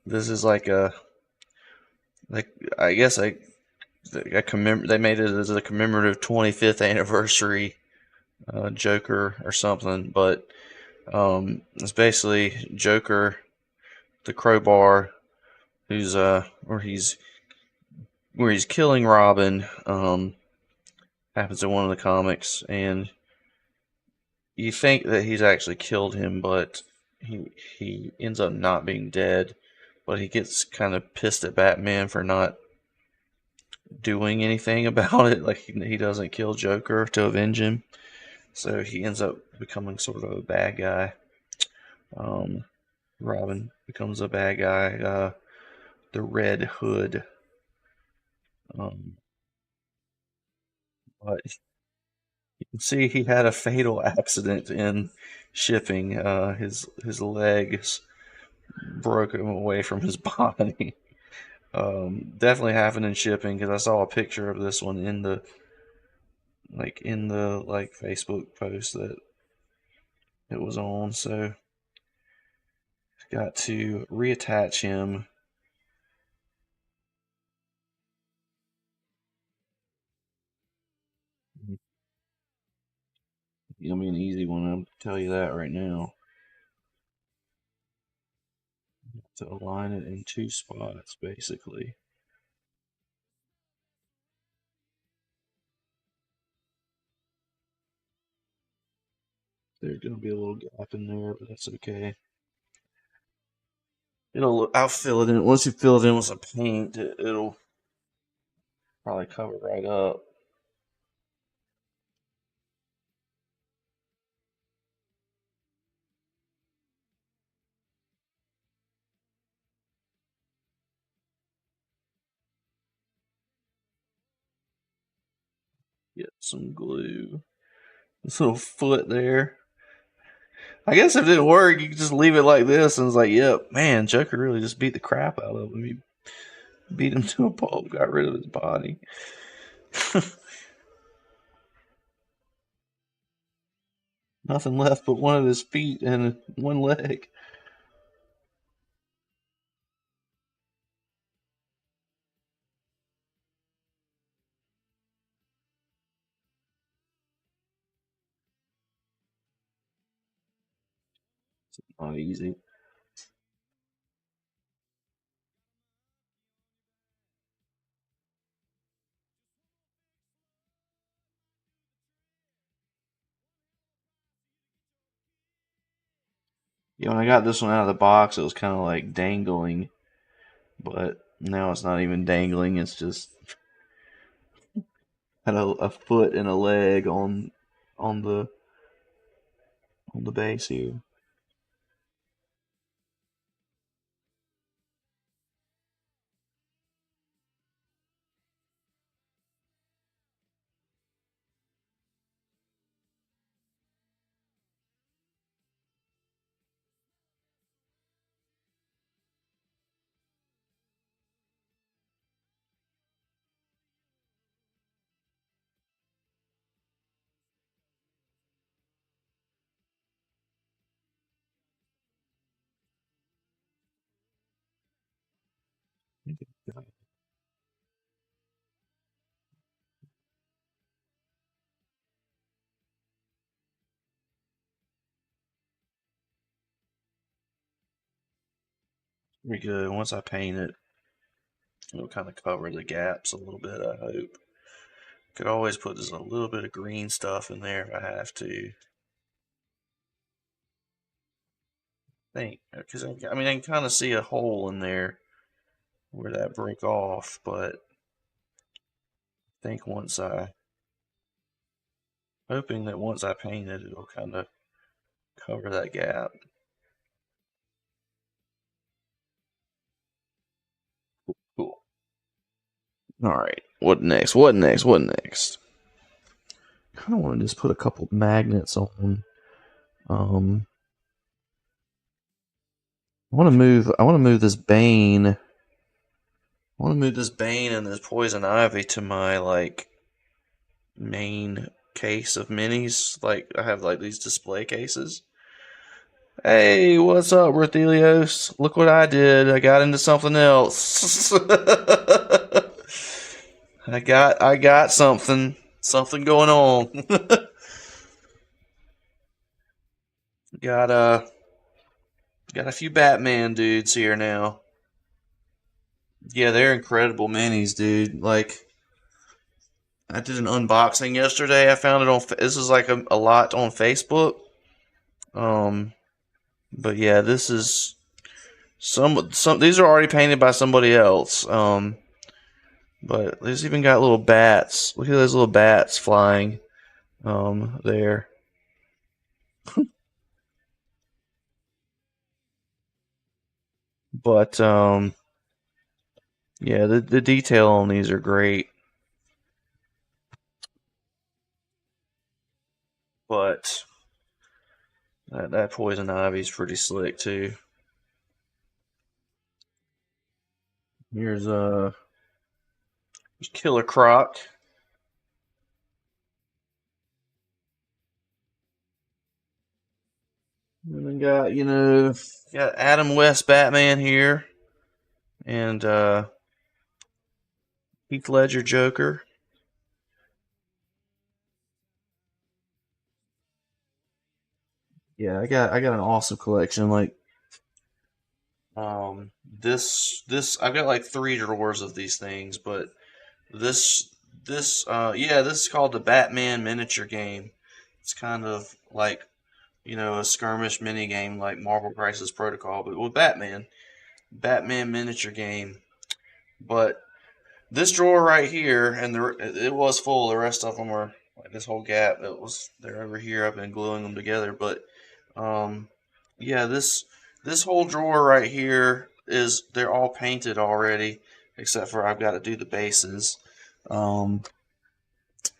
This is like I guess they made it as a commemorative 25th anniversary Joker or something, but it's basically Joker, the crowbar, who's where he's killing Robin. Happens in one of the comics, and you think that he's actually killed him, but he ends up not being dead. But he gets kind of pissed at Batman for not doing anything about it. Like he doesn't kill Joker to avenge him, so he ends up becoming sort of a bad guy. Robin becomes a bad guy. The Red Hood. But you can see he had a fatal accident in shipping. His legs broke him away from his body. Definitely happened in shipping because I saw a picture of this one in the Facebook post that it was on. So got to reattach him. It'll be an easy one. I'll tell you that right now. To align it in two spots, basically. There's gonna be a little gap in there, but that's okay. I'll fill it in. Once you fill it in with some paint, it'll probably cover right up. Get some glue. This little foot there. I guess if it didn't work, you could just leave it like this, and it's like, yep, man, Joker really just beat the crap out of him. He beat him to a pulp, got rid of his body. Nothing left but one of his feet and one leg. It's not easy. Yeah, when I got this one out of the box, it was kind of like dangling, but now it's not even dangling. It's just had a foot and a leg on the on the base here. Pretty good. Once I paint it, it'll kind of cover the gaps a little bit, I hope. Could always put just a little bit of green stuff in there if I have to. Because I can kind of see a hole in there where that break off, but I think hoping that once I paint it, it'll kind of cover that gap. Cool. All right. What next? What next? What next? Kind of want to just put a couple magnets on. I want to move this Bane I want to move this Bane and this Poison Ivy to my like main case of minis. Like I have like these display cases. Hey, what's up, Rothelios? Look what I did. I got into something else. I got something going on. got got a few Batman dudes here now. Yeah, they're incredible minis, dude. Like I did an unboxing yesterday. I found it on. This is like a lot on Facebook. Um, but yeah, this is some. These are already painted by somebody else. But there's even got little bats. Look at those little bats flying. There. But yeah, the detail on these are great. But that Poison Ivy's pretty slick too. Here's Killer Croc. And then got Adam West Batman here, and Heath Ledger Joker. Yeah, I got an awesome collection. Like, this I've got like 3 drawers of these things, but this is called the Batman miniature game. It's kind of like a skirmish mini game like Marvel Crisis Protocol, but with Batman miniature game. But this drawer right here, and it was full. The rest of them were like this whole gap. They're over here. I've been gluing them together, but yeah, this whole drawer right here they're all painted already, except for I've got to do the bases.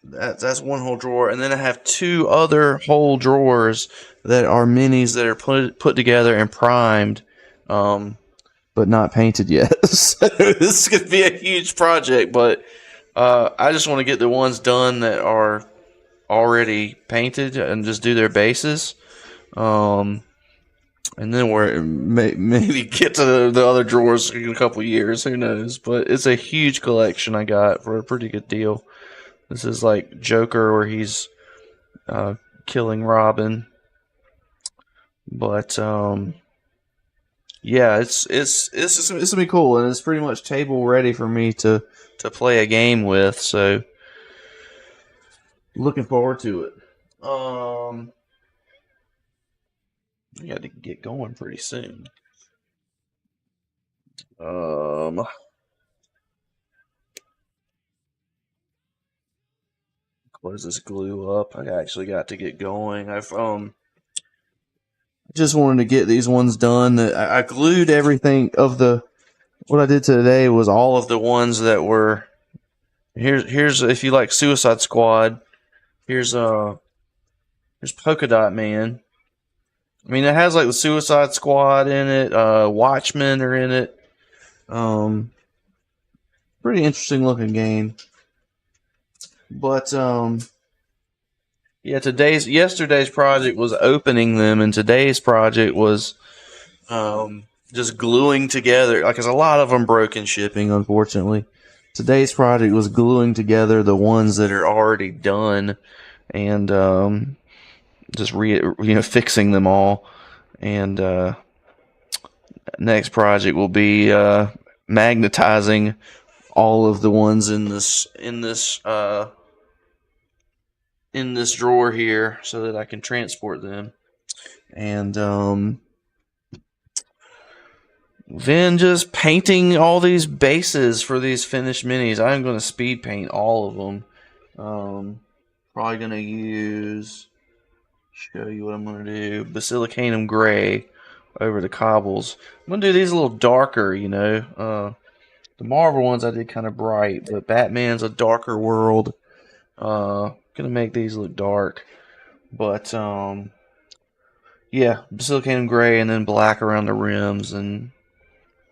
That's one whole drawer, and then I have 2 other whole drawers that are minis that are put together and primed, but not painted yet. So this could be a huge project, but I just want to get the ones done that are already painted and just do their bases. And then maybe get to the other drawers in a couple years. Who knows? But it's a huge collection I got for a pretty good deal. This is like Joker, where he's killing Robin. But yeah, it's gonna be cool, and it's pretty much table ready for me to play a game with. So looking forward to it. We got to get going pretty soon. Close this glue up. I actually got to get going. I've just wanted to get these ones done. I glued everything of the. What I did today was all of the ones that were. Here's if you like Suicide Squad. Here's Polka Dot Man. I mean, it has like the Suicide Squad in it. Watchmen are in it. Pretty interesting looking game. But yeah, yesterday's project was opening them, and today's project was just gluing together. Like, there's a lot of them broken shipping, unfortunately. Today's project was gluing together the ones that are already done, and just fixing them all. And next project will be magnetizing all of the ones in this drawer here, so that I can transport them. And then just painting all these bases for these finished minis. I'm going to speed paint all of them. Probably going to show you what I'm going to do. Basilicanum Gray over the cobbles. I'm going to do these a little darker, The Marvel ones I did kind of bright, but Batman's a darker world. Gonna make these look dark. But yeah, Basilicanum Gray and then black around the rims, and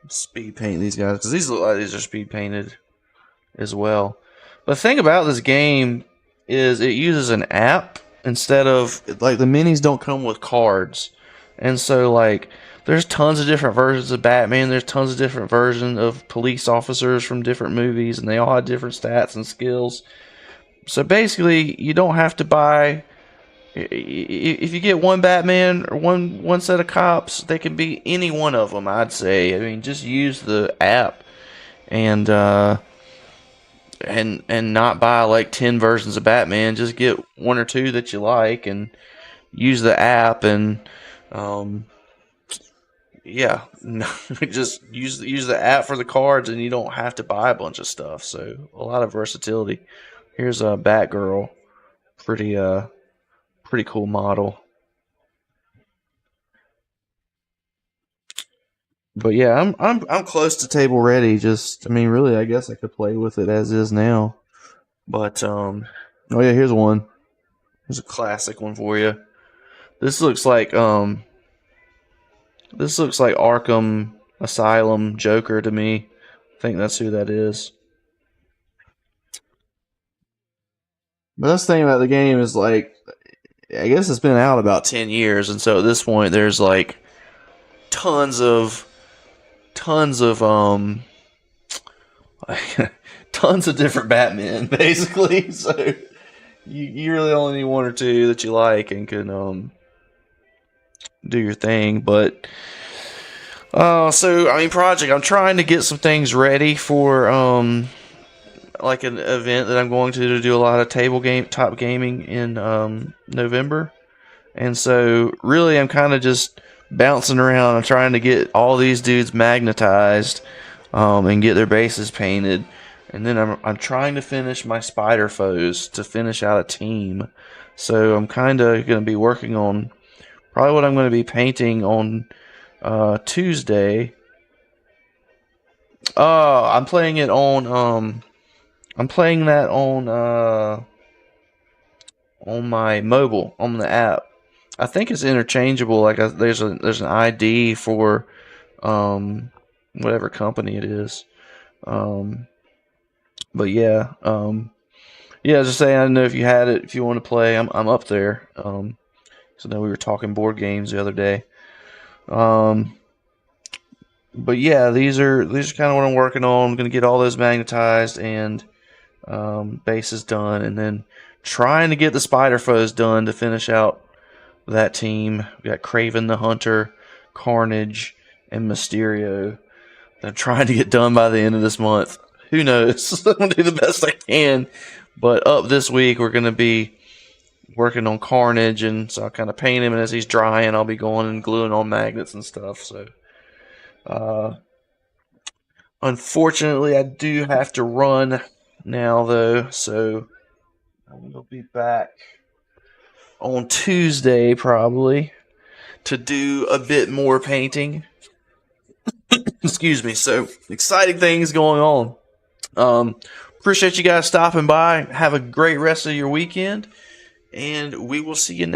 speed paint these guys because these look like these are speed painted as well. The thing about this game is it uses an app instead of like the minis don't come with cards, and so like there's tons of different versions of Batman. There's tons of different versions of police officers from different movies, and they all have different stats and skills. So basically, you don't have to buy. If you get one Batman or one set of cops, they can be any one of them. I'd say. I mean, just use the app and not buy like 10 versions of Batman. Just get one or two that you like and use the app and yeah, just use the app for the cards, and you don't have to buy a bunch of stuff. So a lot of versatility. Here's a Batgirl, pretty cool model. But yeah, I'm close to table ready. Just I mean, really, I guess I could play with it as is now. But oh yeah, here's one. Here's a classic one for you. This looks like Arkham Asylum Joker to me. I think that's who that is. But that's the thing about the game is like, I guess it's been out about 10 years, and so at this point there's like tons of tons of different Batman basically. So you really only need one or two that you like and can do your thing. But so I mean, project. I'm trying to get some things ready for like an event that I'm going to do a lot of top gaming in November, and so really I'm kind of just bouncing around. I'm trying to get all these dudes magnetized and get their bases painted, and then I'm trying to finish my spider foes to finish out a team. So I'm kind of going to be working on probably what I'm going to be painting on Tuesday. I'm playing it on I'm playing that on my mobile, on the app. I think it's interchangeable. Like there's an ID for whatever company it is. But yeah, just saying. I don't know if you had it. If you want to play, I'm up there. So then we were talking board games the other day. But yeah, these are kind of what I'm working on. I'm gonna get all those magnetized and bases done, and then trying to get the spider foes done to finish out that team. We got Kraven the Hunter, Carnage, and Mysterio. I'm trying to get done by the end of this month. Who knows? I'm gonna do the best I can. But up this week, we're gonna be working on Carnage, and so I kind of paint him, and as he's drying, I'll be going and gluing on magnets and stuff. So, unfortunately, I do have to run now, though, so I'll be back on Tuesday probably to do a bit more painting. Excuse me. So exciting things going on. Appreciate you guys stopping by. Have a great rest of your weekend, and we will see you next